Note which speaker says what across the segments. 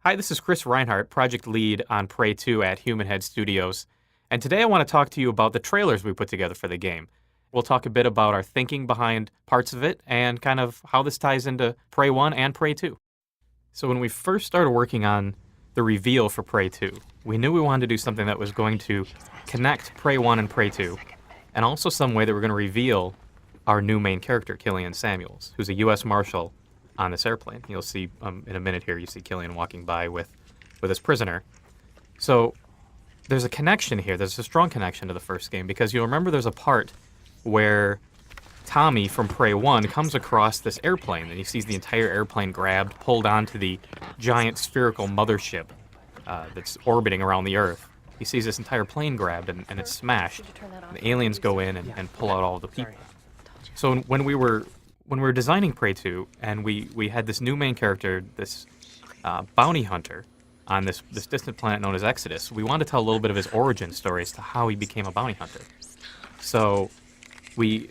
Speaker 1: Hi, this is Chris Reinhardt, project lead on Prey2 at Human Head Studios. And today I want to talk to you about the trailers we put together for the game. We'll talk a bit about our thinking behind parts of it and kind of how this ties into Prey1 and Prey2. So when we first started working on the reveal for Prey2, we knew we wanted to do something that was going to connect Prey1 and Prey2, and also some way that we're going to reveal our new main character, Killian Samuels, who's a U.S. Marshal on this airplane. You'll see in a minute here, you see Killian walking by with his prisoner. So there's a connection here. There's a strong connection to the first game because you'll remember there's a part where Tommy from Prey 1 comes across this airplane and he sees the entire airplane grabbed, pulled onto the giant spherical mothership that's orbiting around the Earth. He sees this entire plane grabbed and it's smashed. And the aliens go in and pull out all the people. So when we were designing Prey 2 and we had this new main character, this bounty hunter on this distant planet known as Exodus, we wanted to tell a little bit of his origin story as to how he became a bounty hunter. So we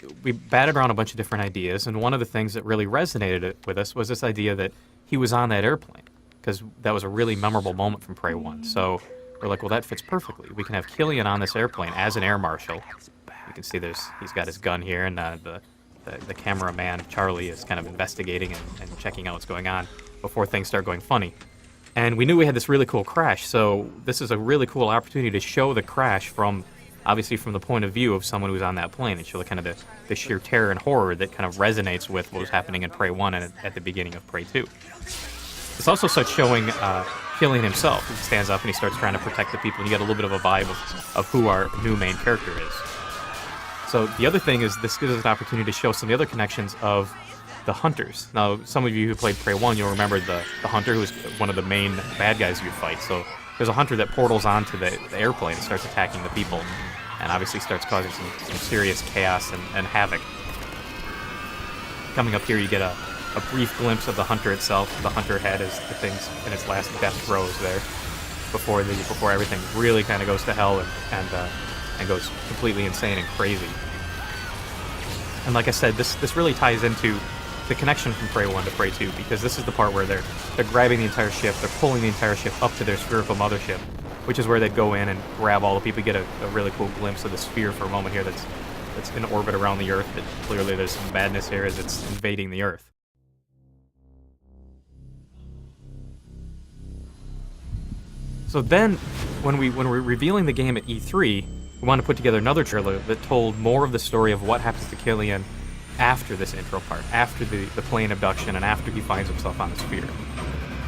Speaker 1: batted around a bunch of different ideas, and one of the things that really resonated with us was this idea that he was on that airplane, because that was a really memorable moment from Prey 1. So we're like, well, that fits perfectly. We can have Killian on this airplane as an air marshal. You can see he's got his gun here, and the cameraman, Charlie, is kind of investigating and checking out what's going on before things start going funny. And we knew we had this really cool crash, so this is a really cool opportunity to show the crash obviously from the point of view of someone who's on that plane, and show the kind of the sheer terror and horror that kind of resonates with what was happening in Prey 1 and at the beginning of Prey 2. It's also such showing Killian himself. He stands up and he starts trying to protect the people, and you get a little bit of a vibe of who our new main character is. So the other thing is this gives us an opportunity to show some of the other connections of the hunters. Now, some of you who played Prey 1, you'll remember the hunter who was one of the main bad guys you fight. So there's a hunter that portals onto the airplane and starts attacking the people, and obviously starts causing some serious chaos and havoc. Coming up here, you get a brief glimpse of the hunter itself. The hunter head is the thing's in its last death throes there before everything really kind of goes to hell and goes completely insane and crazy. And like I said, this really ties into the connection from Prey 1 to Prey 2, because this is the part where they're grabbing the entire ship, they're pulling the entire ship up to their spherical mothership, which is where they'd go in and grab all the people. You get a really cool glimpse of the sphere for a moment here that's in orbit around the Earth, but clearly there's some madness here as it's invading the Earth. So then, when we're revealing the game at E3, we want to put together another trailer that told more of the story of what happens to Killian after this intro part, after the plane abduction, and after he finds himself on the sphere.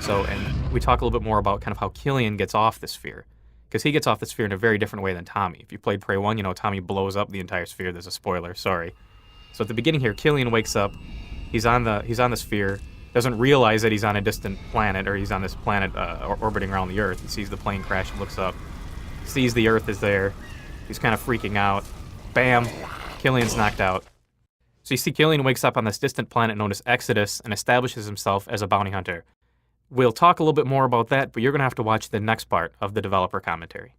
Speaker 1: So, and we talk a little bit more about kind of how Killian gets off the sphere, because he gets off the sphere in a very different way than Tommy. If you played Prey 1, you know Tommy blows up the entire sphere. There's a spoiler, sorry. So at the beginning here, Killian wakes up, he's on the sphere, doesn't realize that he's on a distant planet, or he's on this planet orbiting around the Earth. He sees the plane crash and looks up, sees the Earth is there. He's kind of freaking out. Bam! Killian's knocked out. So you see Killian wakes up on this distant planet known as Exodus and establishes himself as a bounty hunter. We'll talk a little bit more about that, but you're going to have to watch the next part of the developer commentary.